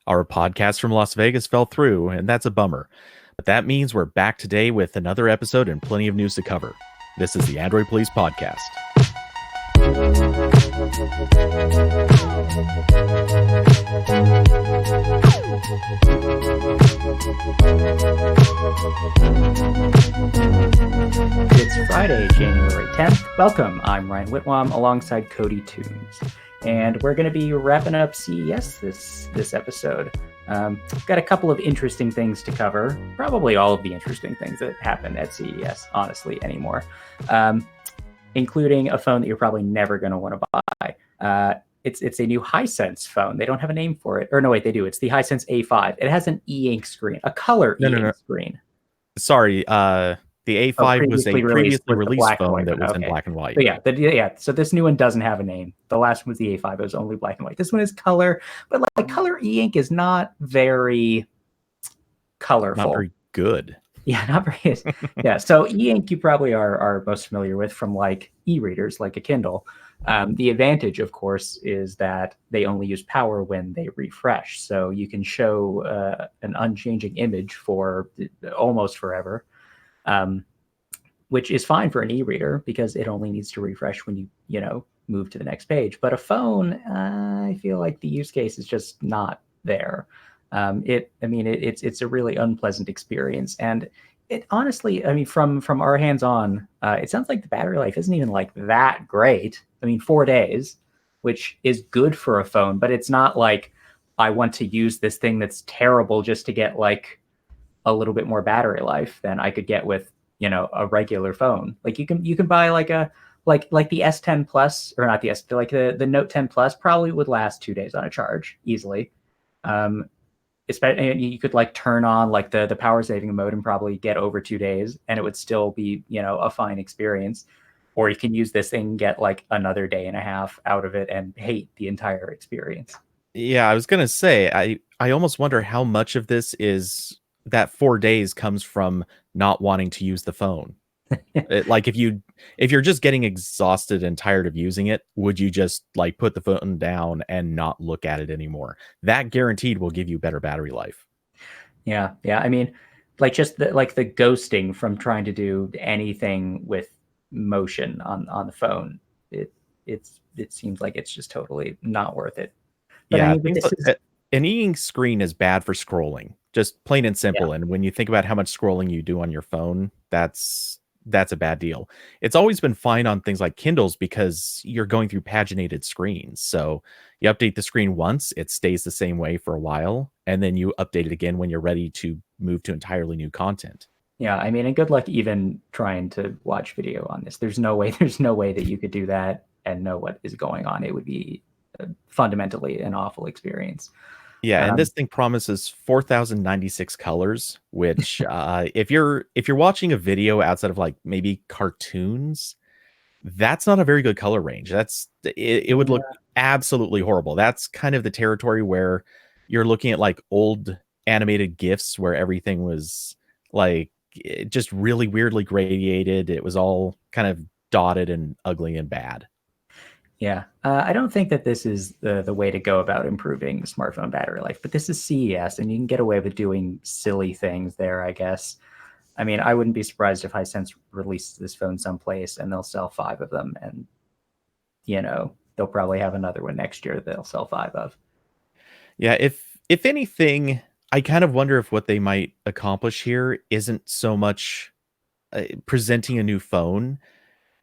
Our podcast from Las Vegas fell through, and that's a bummer. But that means we're back today with another episode and plenty of news to cover. This is the Android Police Podcast. It's Friday, January 10th. Welcome. I'm Ryan Whitwam alongside Cody Toombs. And we're going to be wrapping up CES this episode. Got a couple of interesting things to cover. Probably all of the interesting things that happen at CES, honestly, anymore. Including a phone that you're probably never going to want to buy. It's a new Hisense phone. They don't have a name for it. Or no, wait, they do. It's the Hisense A5. It has an e-ink screen, a color e-ink screen. Sorry, the A5 was a previously released phone that was in black and white. But so this new one doesn't have a name. The last one was the A5. It was only black and white. This one is color, but like color e-ink is not very colorful. Not very good. Yeah, not very. Yeah, so e-ink you probably are most familiar with from like e-readers, like a Kindle. The advantage, of course, is that they only use power when they refresh. So you can show an unchanging image for almost forever, which is fine for an e-reader because it only needs to refresh when you move to the next page. But a phone, I feel like the use case is just not there. It's a really unpleasant experience, and it honestly, from our hands on, it sounds like the battery life isn't even like that great. 4 days, which is good for a phone, but it's not like I want to use this thing that's terrible just to get like a little bit more battery life than I could get with a regular phone. Like you can buy like the S10 Plus, or not the S, like the Note 10 Plus probably would last 2 days on a charge easily. Especially, you could like turn on like the power saving mode and probably get over 2 days, and it would still be a fine experience. Or you can use this thing and get like another day and a half out of it and hate the entire experience. Yeah, I was gonna say, I almost wonder how much of this is that 4 days comes from not wanting to use the phone. Like if you're just getting exhausted and tired of using it, would you just like put the phone down and not look at it anymore? That guaranteed will give you better battery life. Yeah. Like just the ghosting from trying to do anything with motion on the phone. It seems like it's just totally not worth it. But an e-ink screen is bad for scrolling, just plain and simple. Yeah. And when you think about how much scrolling you do on your phone, that's a bad deal. It's always been fine on things like Kindles because you're going through paginated screens. So you update the screen once, it stays the same way for a while, and then you update it again when you're ready to move to entirely new content. Yeah, and good luck even trying to watch video on this. There's no way that you could do that and know what is going on. It would be fundamentally an awful experience. Yeah, and this thing promises 4,096 colors, which if you're watching a video outside of like maybe cartoons, that's not a very good color range. It would look absolutely horrible. That's kind of the territory where you're looking at like old animated GIFs where everything was like just really weirdly gradiated. It was all kind of dotted and ugly and bad. Yeah, I don't think that this is the way to go about improving smartphone battery life, but this is CES, and you can get away with doing silly things there, I guess. I wouldn't be surprised if Hisense releases this phone someplace and they'll sell 5 of them, and they'll probably have another one next year that they'll sell 5 of. Yeah, if anything, I kind of wonder if what they might accomplish here isn't so much presenting a new phone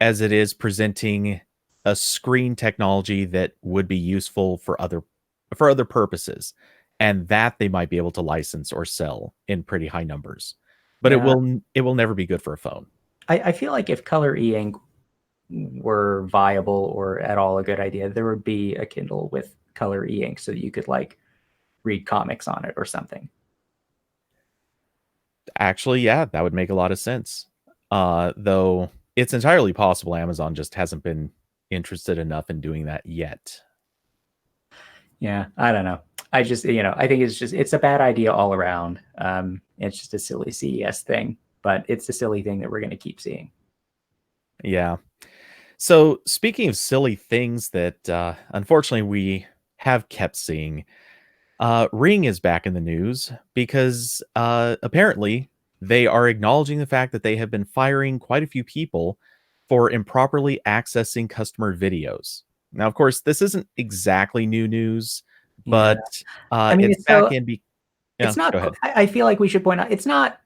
as it is presenting a screen technology that would be useful for other purposes, and that they might be able to license or sell in pretty high numbers. But it will never be good for a phone. I feel like if color e-ink were viable or at all a good idea, there would be a Kindle with color e-ink so that you could like read comics on it or something. Actually, yeah, that would make a lot of sense. Though it's entirely possible Amazon just hasn't been interested enough in doing that yet. Yeah, I don't know. I just, I think it's a bad idea all around. It's just a silly CES thing, but it's a silly thing that we're going to keep seeing. Yeah. So speaking of silly things that unfortunately we have kept seeing, Ring is back in the news because apparently they are acknowledging the fact that they have been firing quite a few people for improperly accessing customer videos. Now, of course, this isn't exactly new news, Yeah. but I mean, it's it's back so in. Yeah, it's not. go ahead. I feel like we should point out it's not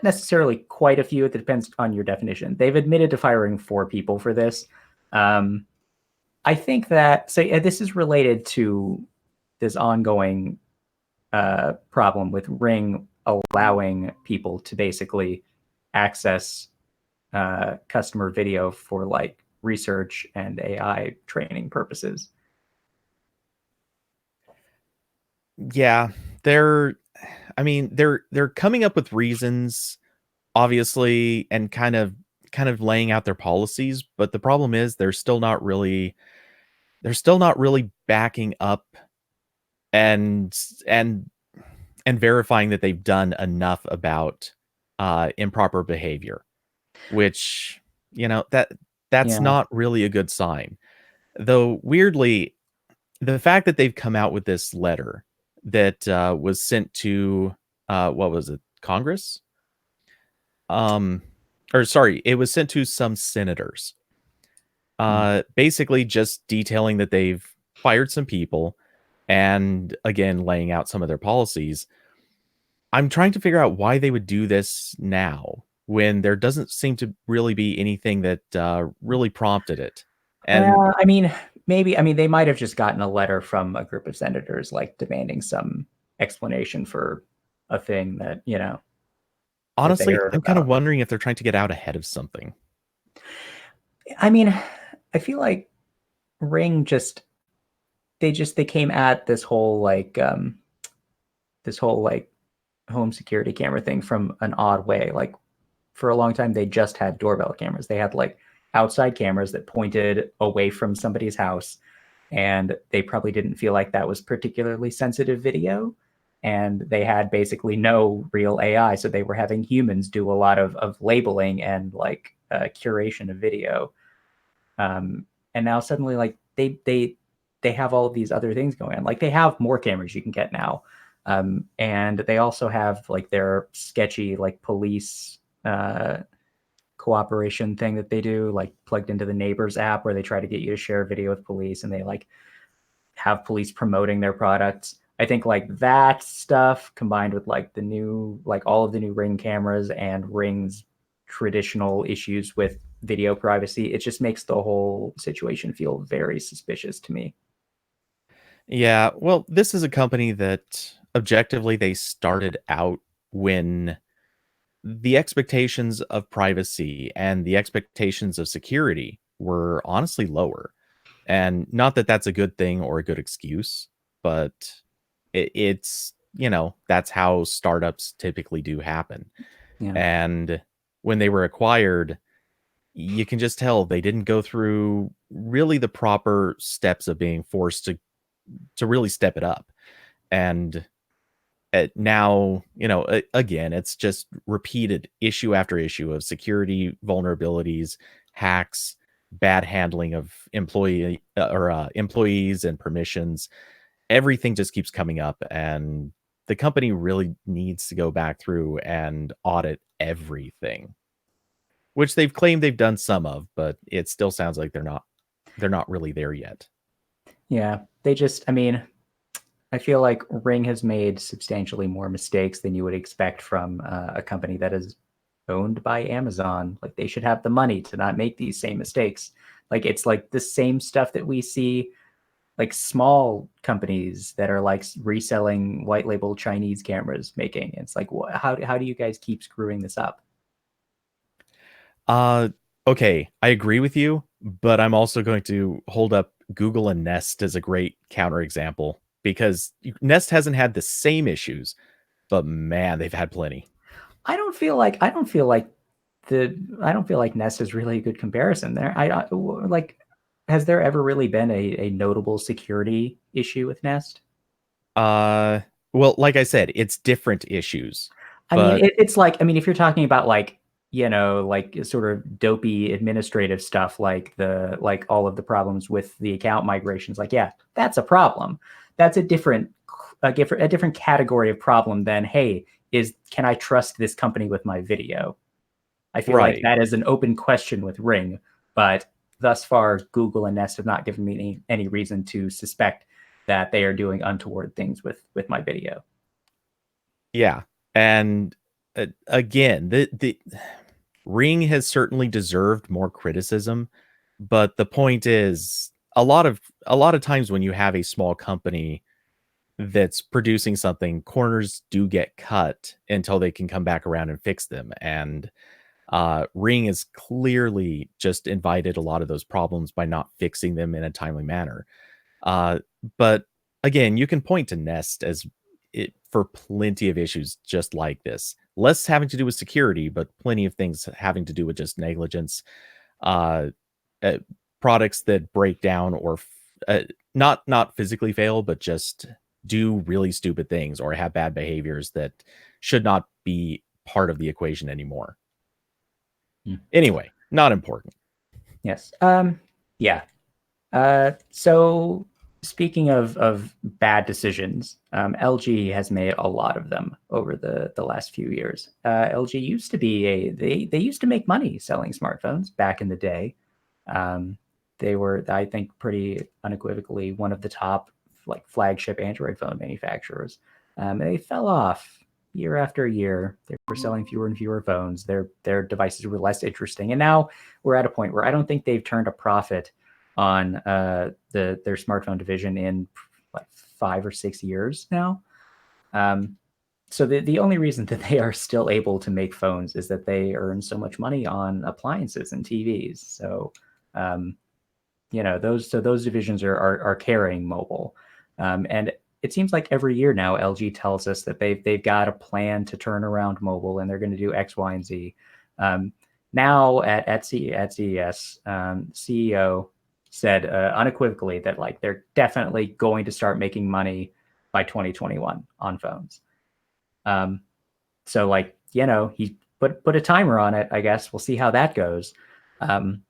necessarily quite a few. It depends on your definition. They've admitted to firing 4 people for this. Um, I think that so this is related to this ongoing problem with Ring allowing people to basically access customer video for like research and AI training purposes. Yeah, they're. I mean, they're coming up with reasons, obviously, and kind of laying out their policies. But the problem is they're still not really backing up and and and verifying that they've done enough about improper behavior, which that's Yeah. not really a good sign. Though weirdly, the fact that they've come out with this letter that was sent to what was it, Congress? Um, or sorry, it was sent to some senators. Hmm. Basically just detailing that they've fired some people and again laying out some of their policies. I'm trying to figure out why they would do this now when there doesn't seem to really be anything that really prompted it. And I mean, maybe. I mean, they might have just gotten a letter from a group of senators, like demanding some explanation for a thing that that they honestly, heard I'm kind of about. wondering if they're trying to get out ahead of something. I mean, I feel like Ring they came at this whole like home security camera thing from an odd way. Like for a long time, they just had doorbell cameras. They had like outside cameras that pointed away from somebody's house, and they probably didn't feel like that was particularly sensitive video. And they had basically no real AI, so they were having humans do a lot of labeling and like curation of video. And now suddenly, like they have all of these other things going on. Like they have more cameras you can get now, and they also have like their sketchy like police cooperation thing that they do, like plugged into the Neighbors app, where they try to get you to share video with police, and they like have police promoting their products. I think like that stuff combined with like the new, like all of the new Ring cameras and Ring's traditional issues with video privacy, it just makes the whole situation feel very suspicious to me. Yeah, well, this is a company that objectively they started out when the expectations of privacy and the expectations of security were honestly lower. And not that that's a good thing or a good excuse, but that's how startups typically do happen. Yeah. And when they were acquired, you can just tell they didn't go through really the proper steps of being forced to really step it up. And now, again, it's just repeated issue after issue of security vulnerabilities, hacks, bad handling of employees and permissions. Everything just keeps coming up, and the company really needs to go back through and audit everything, which they've claimed they've done some of, but it still sounds like they're not really there yet. Yeah. They just, I mean, I feel like Ring has made substantially more mistakes than you would expect from a company that is owned by Amazon. Like they should have the money to not make these same mistakes. Like it's like the same stuff that we see like small companies that are like reselling white label Chinese cameras making. It's like how do you guys keep screwing this up? Uh, okay, I agree with you, but I'm also going to hold up Google and Nest as a great counterexample because Nest hasn't had the same issues, but man, they've had plenty. I don't feel like Nest is really a good comparison there. Like, has there ever really been a notable security issue with Nest? Uh, well, like I said, it's different issues, I mean, but it's like, I mean, if you're talking about like, like sort of dopey administrative stuff, like all of the problems with the account migrations, like, yeah, that's a problem. That's a different a different category of problem than, hey, can I trust this company with my video? I feel like Right. that is an open question with Ring, but thus far, Google and Nest have not given me any reason to suspect that they are doing untoward things with my video. Yeah. And again, the Ring has certainly deserved more criticism, but the point is a lot of times when you have a small company that's producing something, corners do get cut until they can come back around and fix them. And Ring has clearly just invited a lot of those problems by not fixing them in a timely manner. Uh, but again, you can point to Nest as it for plenty of issues just like this. Less having to do with security, but plenty of things having to do with just negligence. Uh, uh Products that break down or not physically fail, but just do really stupid things or have bad behaviors that should not be part of the equation anymore. Hmm. Anyway, not important. Yes. Yeah. So speaking of bad decisions, LG has made a lot of them over the last few years. LG used to be they used to make money selling smartphones back in the day. Um, they were, I think, pretty unequivocally one of the top like flagship Android phone manufacturers. They fell off year after year. They were selling fewer and fewer phones. Their devices were less interesting, and now we're at a point where I don't think they've turned a profit on their smartphone division in like 5 or 6 years now. Um, so the only reason that they are still able to make phones is that they earn so much money on appliances and TVs. So um, those divisions are carrying mobile, and it seems like every year now LG tells us that they've got a plan to turn around mobile and they're going to do X, Y, and Z. Um, Now at CES, CEO said unequivocally that like they're definitely going to start making money by 2021 on phones. Um, so like he put a timer on it. I guess we'll see how that goes. Um,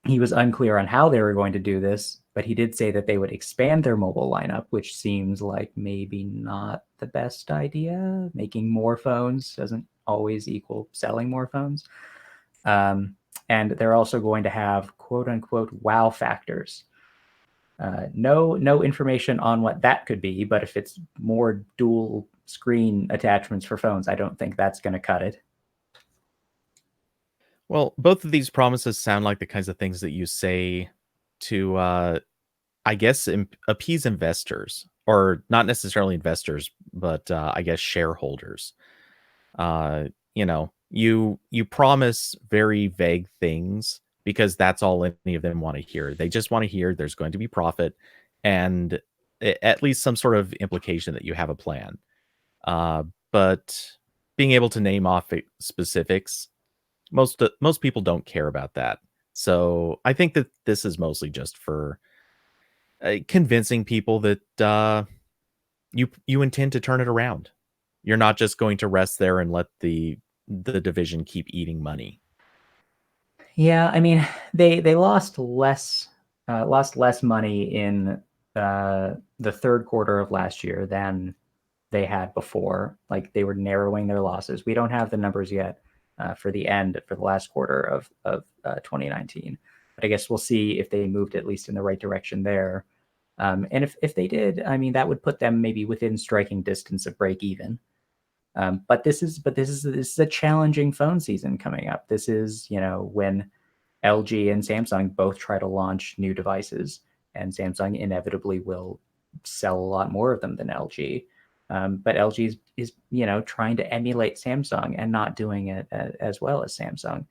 he was unclear on how they were going to do this, but he did say that they would expand their mobile lineup, which seems like maybe not the best idea. Making more phones doesn't always equal selling more phones. Um, and they're also going to have quote unquote wow factors. No information on what that could be, but if it's more dual screen attachments for phones, I don't think that's going to cut it. Well, both of these promises sound like the kinds of things that you say to, I guess, appease investors, or not necessarily investors, but I guess shareholders. You promise very vague things because that's all any of them want to hear. They just want to hear there's going to be profit and at least some sort of implication that you have a plan. Uh, but being able to name off specifics, most people don't care about that. So I think that this is mostly just for convincing people that you intend to turn it around. You're not just going to rest there and let the division keep eating money. Yeah, I mean, they lost less money in the third quarter of last year than they had before. Like they were narrowing their losses. We don't have the numbers yet for the last quarter of 2019, but I guess we'll see if they moved at least in the right direction there. And if they did, I mean, that would put them maybe within striking distance of break even. But this is a challenging phone season coming up. This is when LG and Samsung both try to launch new devices, and Samsung inevitably will sell a lot more of them than LG. But LG is trying to emulate Samsung and not doing it as well as Samsung.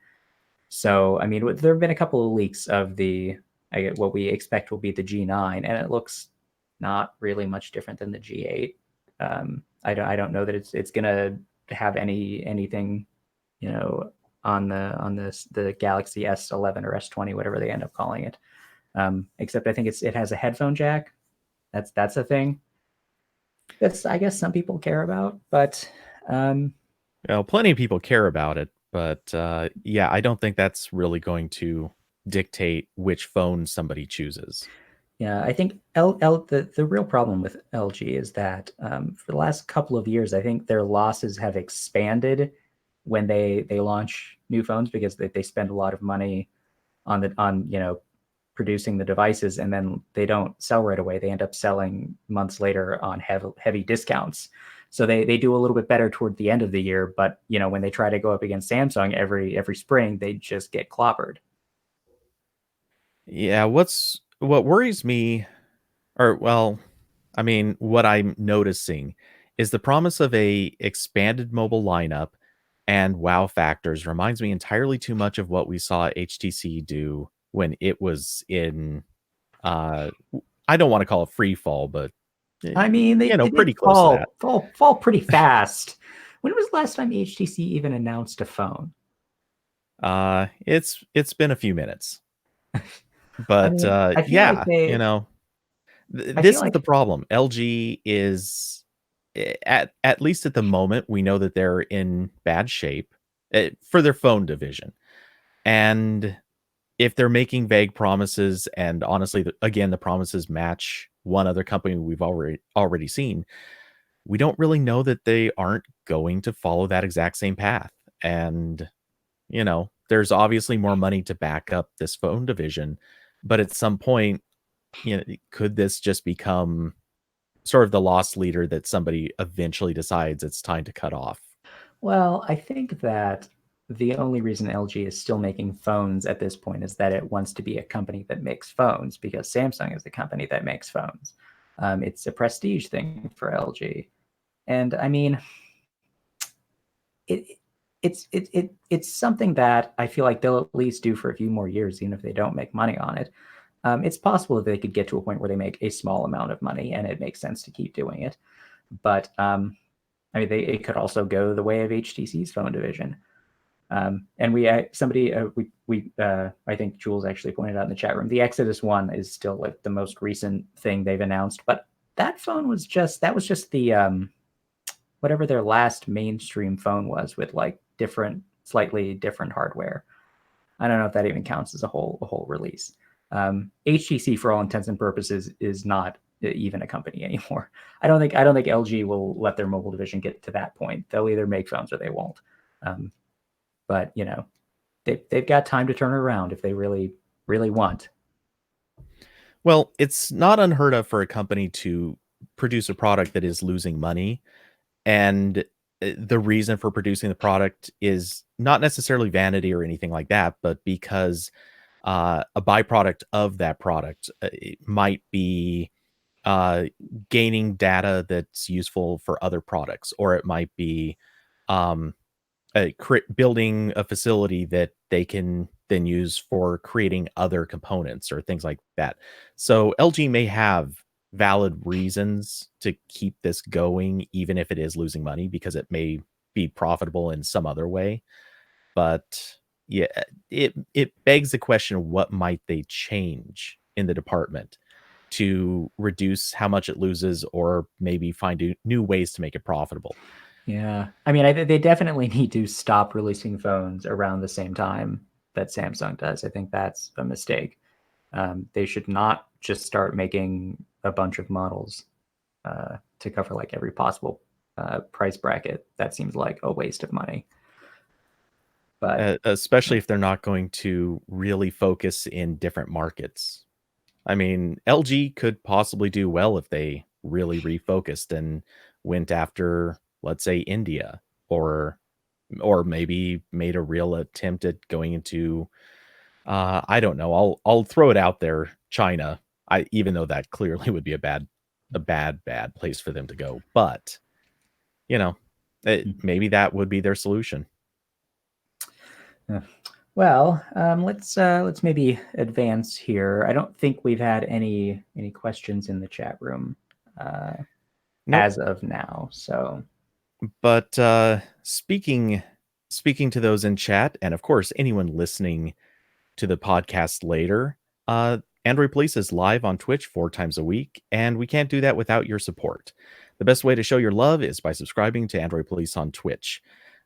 So I mean, there have been a couple of leaks of what we expect will be the G9, and it looks not really much different than the G8. I don't know that it's gonna have anything on the Galaxy S11 or S20, whatever they end up calling it. Except I think it has a headphone jack. That's a thing. That's, I guess, some people care about, but um, Well, plenty of people care about it, but yeah, I don't think that's really going to dictate which phone somebody chooses. Yeah, I think the real problem with LG is that for the last couple of years, I think their losses have expanded when they launch new phones because they spend a lot of money on producing the devices, and then they don't sell right away. They end up selling months later on heavy discounts. So they do a little bit better toward the end of the year, but when they try to go up against Samsung every spring, they just get clobbered. Yeah, what worries me, or well, I mean, what I'm noticing is the promise of a expanded mobile lineup and wow factors reminds me entirely too much of what we saw HTC do when it was in I don't want to call it free fall, but I mean, they did pretty close to that. fall pretty fast. When was the last time HTC even announced a phone? It's been a few minutes. I But mean, yeah, I feel this is the like, problem. LG is at least at the moment we know that they're in bad shape for their phone division. And if they're making vague promises and honestly again the promises match one other company we've already seen, we don't really know that they aren't going to follow that exact same path. And there's obviously more money to back up this phone division, but at some point, could this just become sort of the lost leader that somebody eventually decides it's time to cut off? well, I think that the only reason LG is still making phones at this point is that it wants to be a company that makes phones because Samsung is the company that makes phones. It's a prestige thing for LG, and I mean, it it's something that I feel like they'll at least do for a few more years, even if they don't make money on it. It's possible that they could get to a point where they make a small amount of money and it makes sense to keep doing it. But I mean, it could also go the way of HTC's phone division. And I think Jules actually pointed out in the chat room, the Exodus One is still like the most recent thing they've announced, but that was just the whatever their last mainstream phone was with like slightly different hardware. I don't know if that even counts as a whole release. HTC, for all intents and purposes, is not even a company anymore. I don't think LG will let their mobile division get to that point. They'll either make phones or they won't. Um, but they've got time to turn it around if they really want. Well, it's not unheard of for a company to produce a product that is losing money. And the reason for producing the product is not necessarily vanity or anything like that, but because a byproduct of that product it might be uh, gaining data that's useful for other products, or it might be um, building a facility that they can then use for creating other components or things like that. So LG may have valid reasons to keep this going, even if it is losing money, because it may be profitable in some other way. But yeah, it begs the question: what might they change in the department to reduce how much it loses, or maybe find new ways to make it profitable? Yeah, I mean, they definitely need to stop releasing phones around the same time that Samsung does. I think that's a mistake. They should not just start making a bunch of models to cover like every possible price bracket. That seems like a waste of money. But Especially if they're not going to really focus in different markets. I mean, LG could possibly do well if they really refocused and went after, let's say, India, or maybe made a real attempt at going into I don't know. I'll throw it out there, China. Even though that clearly would be a bad place for them to go, but you know, maybe that would be their solution. well, let's maybe advance here. I don't think we've had any questions in the chat room uh, Nope. as of now. So But speaking to those in chat, and of course anyone listening to the podcast later, Android Police is live on Twitch 4 times a week, and we can't do that without your support. The best way to show your love is by subscribing to Android Police on Twitch.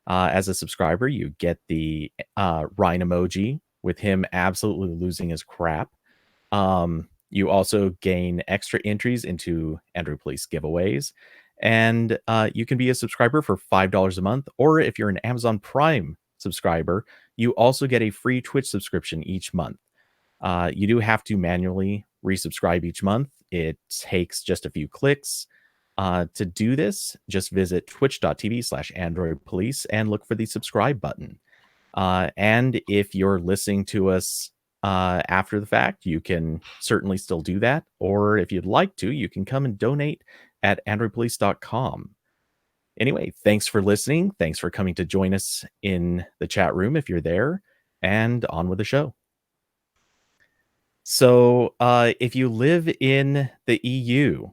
As a subscriber, you get the Rhine emoji with him absolutely losing his crap. You also gain extra entries into Android Police giveaways, and you can be a subscriber for $5 a month. Or if you're an Amazon Prime subscriber, you also get a free Twitch subscription each month. You do have to manually resubscribe each month. It takes just a few clicks. To do this, just visit twitch.tv/Android Police and look for the subscribe button. And if you're listening to us after the fact, you can certainly still do that. Or if you'd like to, you can come and donate at androidpolice.com. Anyway, thanks for listening. Thanks for coming to join us in the chat room if you're there, and on with the show. So, if you live in the EU,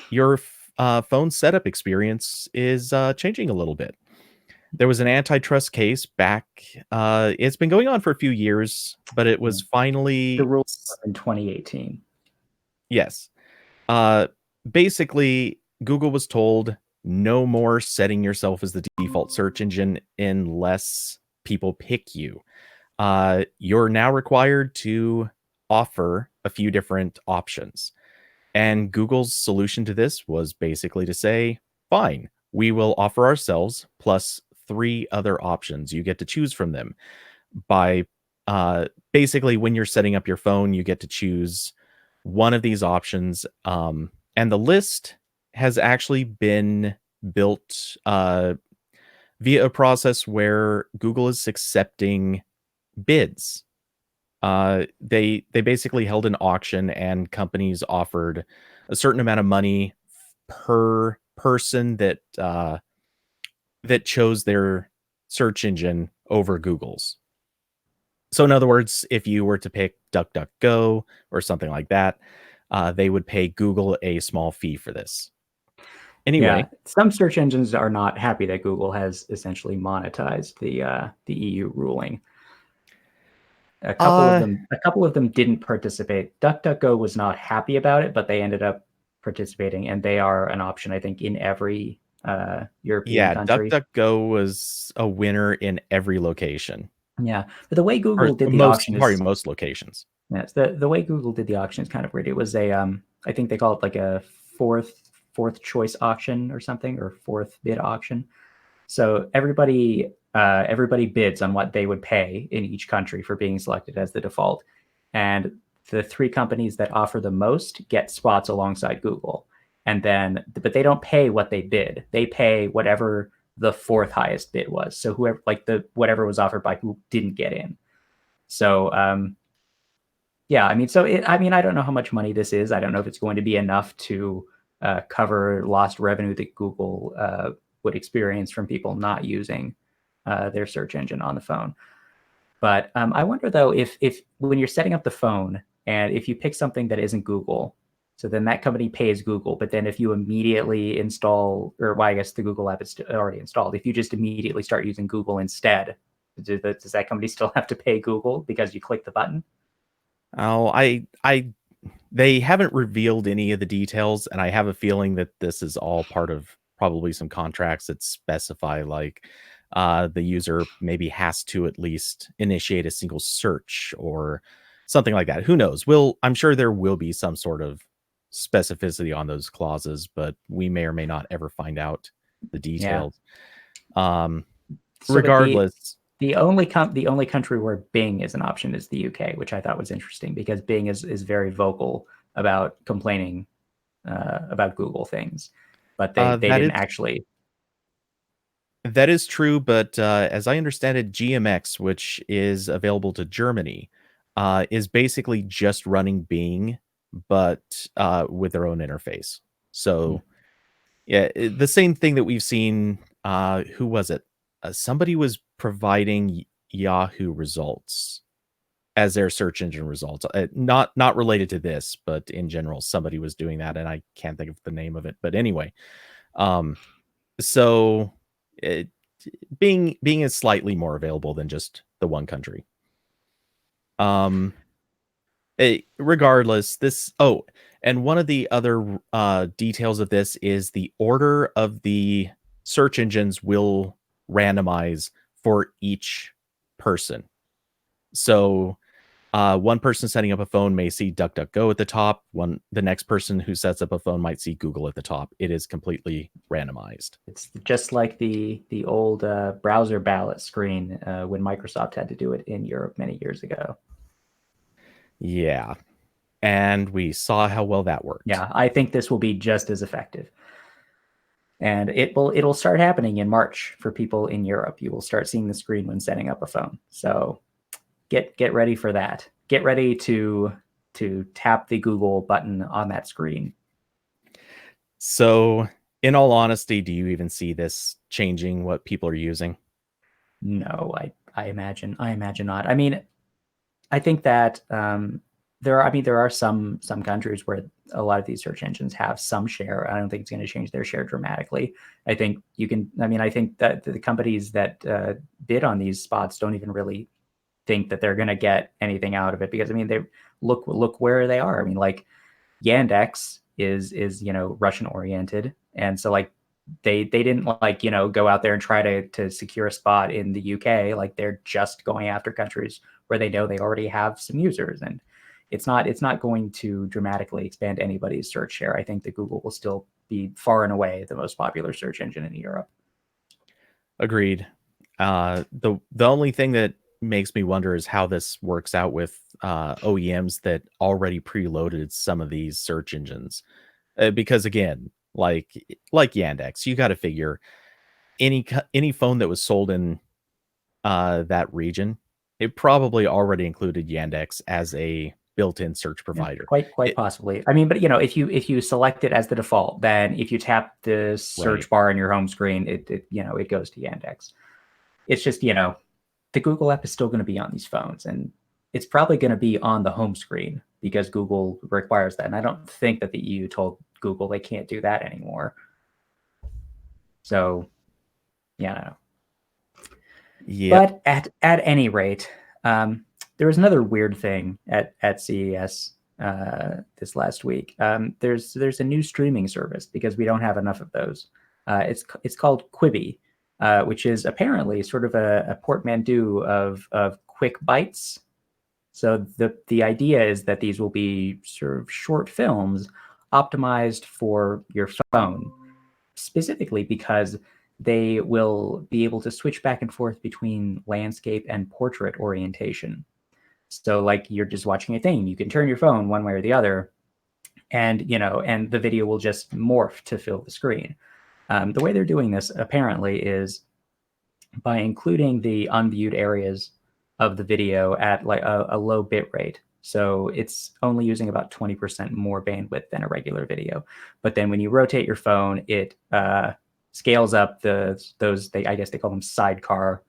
your phone setup experience is changing a little bit. There was an antitrust case back. It's been going on for a few years, but it was The finally rules were in 2018. yes. Basically, Google was told no more setting yourself as the default search engine unless people pick you. You're now required to offer a few different options. And Google's solution to this was basically to say, fine, we will offer ourselves plus 3 other options. You get to choose from them. By basically, when you're setting up your phone, you get to choose one of these options. And the list has actually been built via a process where Google is accepting bids. They basically held an auction, and companies offered a certain amount of money per person that that chose their search engine over Google's. So, in other words, if you were to pick DuckDuckGo or something like that, they would pay Google a small fee for this. Yeah, Anyway, some search engines are not happy that Google has essentially monetized the EU ruling. A couple of uh, them didn't participate. DuckDuckGo was not happy about it, but they ended up participating, and they are an option, I think, in every European yeah, country. DuckDuckGo was a winner in every location, Yeah, but the way or Google did the most, auction probably is most locations. yes, the way Google did the auction is kind of weird. It was a I think they call it like a fourth choice auction or something, or fourth bid auction. So everybody bids on what they would pay in each country for being selected as the default, and the 3 companies that offer the most get spots alongside Google. And then, but they don't pay what they bid; they pay whatever the 4th highest bid was. So whoever, like the whatever was offered by who didn't get in. So yeah, I mean, I don't know how much money this is. I don't know if it's going to be enough to cover lost revenue that Google would experience from people not using their search engine on the phone. But I wonder though, if when you're setting up the phone and if you pick something that isn't Google, so then that company pays Google. But then if you immediately install, or well, I guess the Google app is already installed. If you just immediately start using Google instead, does that company still have to pay Google because you click the button? Oh, they haven't revealed any of the details, and I have a feeling that this is all part of probably some contracts that specify like the user maybe has to at least initiate a single search or something like that. Who knows? I'm sure there will be some sort of specificity on those clauses, but we may or may not ever find out the Yeah. details. Um, So, but regardless, the only country where Bing is an option is the UK, which I thought was interesting because Bing is very vocal about complaining about Google things, but they that didn't is actually. That is true, but as I understand it, GMX, which is available to Germany, is basically just running Bing, but with their own interface. So, yeah, the same thing that we've seen. Who was it? Somebody was providing Yahoo results as their search engine results. Not related to this, but in general, somebody was doing that, and I can't think of the name of it. But anyway, um, so. It, Bing is slightly more available than just the one country. Um, Regardless, and one of the other details of this is the order of the search engines will randomize for each person. So One person setting up a phone may see DuckDuckGo at the top. The next person who sets up a phone might see Google at the top. It is completely randomized. It's just like the old browser ballot screen when Microsoft had to do it in Europe many years ago. Yeah. And we saw how well that worked. Yeah, I think this will be just as effective. And it'll start happening in March for people in Europe. You will start seeing the screen when setting up a phone. So get ready for that. Get ready to tap the Google button on that screen. So, in all honesty, do you even see this changing what people are using? No, I imagine not. I mean, I think that there are some countries where a lot of these search engines have some share. I don't think it's going to change their share dramatically. I think you can. I mean, I think that the companies that bid on these spots don't even really think that they're going to get anything out of it, because I mean, they look where they are. I mean, like Yandex is Russian oriented, and so like they didn't like go out there and try to secure a spot in the UK. Like they're just going after countries where they know they already have some users, and it's not going to dramatically expand anybody's search share. I think that Google will still be far and away the most popular search engine in Europe. Agreed. The only thing that makes me wonder is how this works out with OEMs that already preloaded some of these search engines. Because again, like Yandex, you got to figure any phone that was sold in that region, it probably already included Yandex as a built-in search Yeah, provider. quite It, possibly. I mean, but if you select it as the default, then if you tap the right. search bar in your home screen, it goes to Yandex. It's just the Google app is still going to be on these phones, and it's probably going to be on the home screen because Google requires that. And I don't think that the EU told Google they can't do that anymore. So yeah, I don't know. Yep. But at any rate, there was another weird thing at CES this last week. There's a new streaming service because we don't have enough of those. It's called Quibi, which is apparently sort of a portmanteau of quick bites. So the idea is that these will be sort of short films optimized for your phone, specifically because they will be able to switch back and forth between landscape and portrait orientation. So like you're just watching a thing, you can turn your phone one way or the other, and the video will just morph to fill the screen. The way they're doing this apparently is by including the unviewed areas of the video at like a low bit rate. So it's only using about 20% more bandwidth than a regular video. But then when you rotate your phone, it scales up I guess they call them sidecar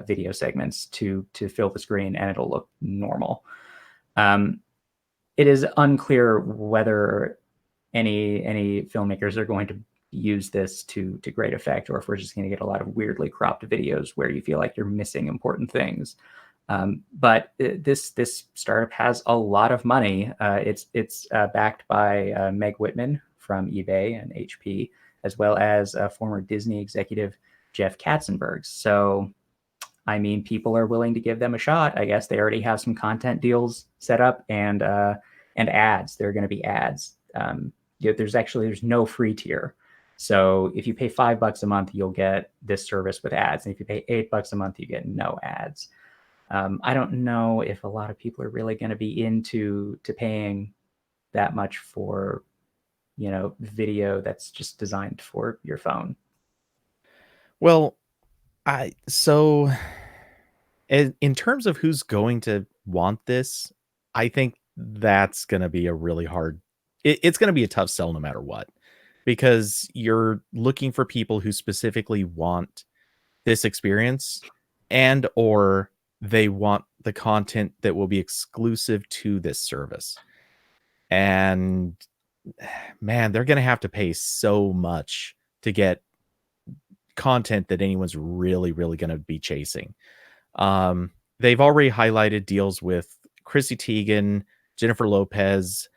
video segments to fill the screen, and it'll look normal. It is unclear whether any filmmakers are going to use this to great effect, or if we're just going to get a lot of weirdly cropped videos where you feel like you're missing important things. But this startup has a lot of money. It's backed by Meg Whitman from eBay and HP, as well as former Disney executive Jeff Katzenberg. So, I mean, people are willing to give them a shot. I guess they already have some content deals set up, and ads. There are going to be ads. There's no free tier. So if you pay $5 a month, you'll get this service with ads, and if you pay $8 a month, you get no ads. I don't know if a lot of people are really going to be into paying that much for video that's just designed for your phone. Well, I so in terms of who's going to want this, I think that's going to be a really hard. It's going to be a tough sell no matter what, because you're looking for people who specifically want this experience, and or they want the content that will be exclusive to this service. And man, they're going to have to pay so much to get content that anyone's really going to be chasing. They've already highlighted deals with Chrissy Teigen, Jennifer Lopez,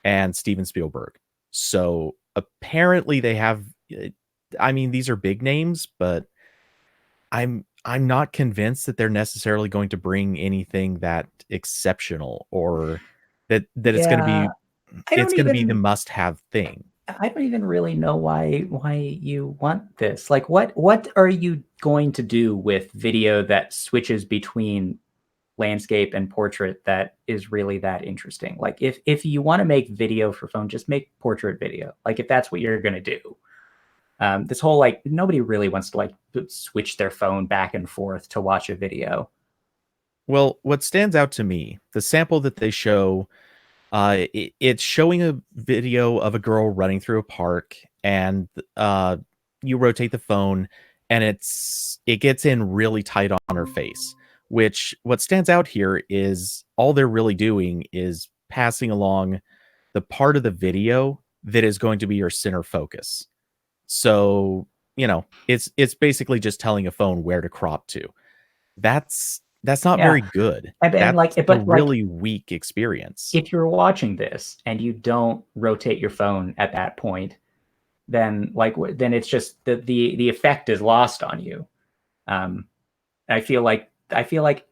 and Steven Spielberg. So apparently they have, I mean, these are big names, but I'm not convinced that they're necessarily going to bring anything that exceptional, or that Yeah, I it's don't gonna be the even must-have thing. I don't even really know why you want this. Like what are you going to do with video that switches between landscape and portrait that is really that interesting? Like if you want to make video for phone, just make portrait video. Like if that's what you're going to do. This whole like nobody really wants to like switch their phone back and forth to watch a video. Well, what stands out to me, the sample that they show, it's showing a video of a girl running through a park, and you rotate the phone, and it gets in really tight on her face. Which what stands out here is all they're really doing is passing along the part of the video that is going to be your center focus. So, it's basically just telling a phone where to crop to. That's not Yeah, very good. and That's like a but like really weak experience. if you're watching this and you don't rotate your phone at that point, then then it's just the effect is lost on you. Um, I feel like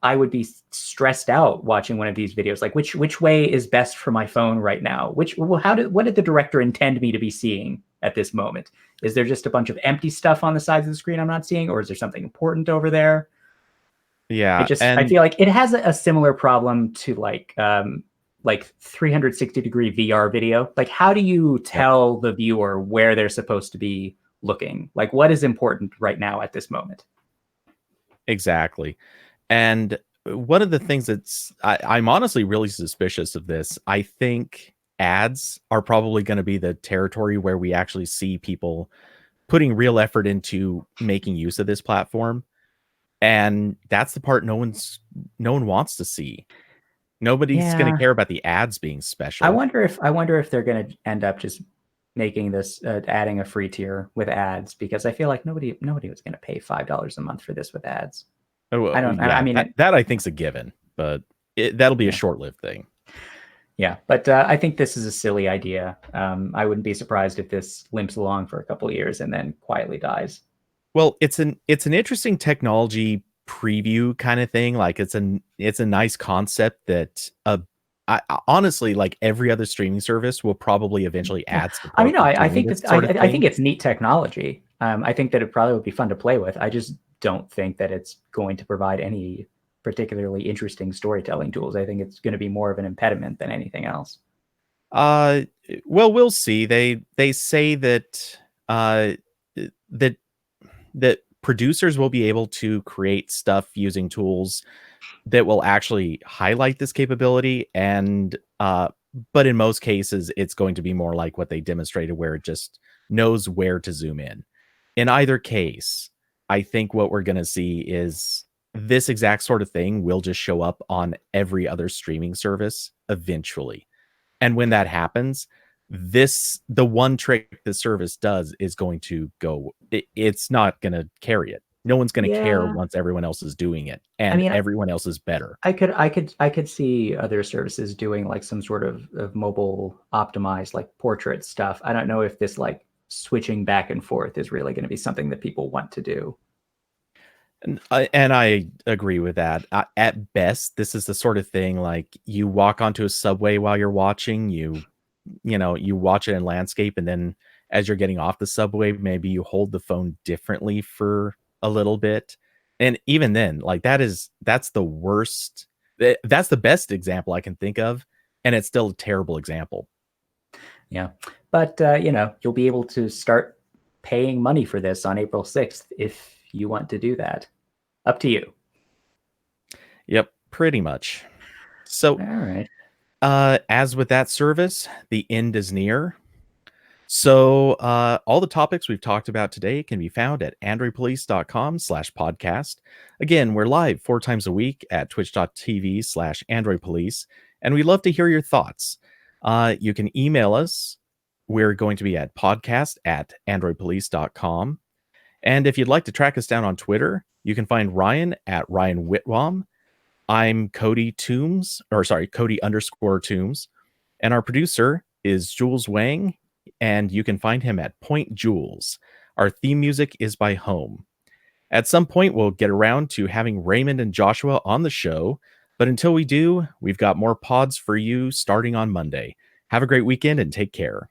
I would be stressed out watching one of these videos. Like which way is best for my phone right now? Which well, what did the director intend me to be seeing at this moment? Is there just a bunch of empty stuff on the sides of the screen I'm not seeing, or is there something important over there? Yeah, I and feel like it has a similar problem to like 360-degree VR video. Like how do you yep, tell the viewer where they're supposed to be looking? Like what is important right now at this moment? exactly. And one of the things I'm honestly really suspicious of this. I think ads are probably going to be the territory where we actually see people putting real effort into making use of this platform. And that's the part no one wants to see. Nobody's going to Yeah, care about the ads being special. I wonder if they're going to end up just making this adding a free tier with ads, because I feel like nobody was going to pay $5 a month for this with ads. Oh, I well, don't. I yeah, mean, that I think's a given, but that'll be a yeah, short-lived thing. yeah. But I think this is a silly idea. I wouldn't be surprised if this limps along for a couple of years and then quietly dies. Well, it's an interesting technology preview kind of thing. Like it's a nice concept that honestly, like every other streaming service will probably eventually Yeah, add I mean, support no, for I doing think this that sort of I think thing. it's neat technology. I think that it probably would be fun to play with. I just don't think that it's going to provide any particularly interesting storytelling tools. I think it's going to be more of an impediment than anything else. Uh, well, we'll see. They say that uh that that producers will be able to create stuff using tools that will actually highlight this capability, and but in most cases it's going to be more like what they demonstrated, where it just knows where to zoom in. In either case, I think what we're going to see is this exact sort of thing will just show up on every other streaming service eventually. And when that happens, the one trick the service does is going to go, it's not going to carry it. No one's going to care Yeah, once everyone else is doing it, I and mean, everyone else is better. I could see other services doing like some sort of mobile optimized like portrait stuff. I don't know if this like switching back and forth is really going to be something that people want to do. And I agree with that. At best, this is the sort of thing like you walk onto a subway while you're watching, you watch it in landscape, and then as you're getting off the subway, maybe you hold the phone differently for a little bit. And even then, like that's the worst. That's the best example I can think of, and it's still a terrible example. Yeah, but you'll be able to start paying money for this on April 6th if you want to do that. Up to you. Yep, pretty much. All So, right. as with that service, the end is near. So, all the topics we've talked about today can be found at androidpolice.com/podcast. Again, we're live 4 times a week at twitch.tv/androidpolice, and we love to hear your thoughts. You can email us. We're going to be at podcast@androidpolice.com. And if you'd like to track us down on Twitter, you can find Ryan at Ryan Whitwam. I'm Cody_Toombs. And our producer is Jules Wang, and you can find him at Point Jules. Our theme music is by Home. At some point, we'll get around to having Raymond and Joshua on the show. But until we do, we've got more pods for you starting on Monday. Have a great weekend and take care.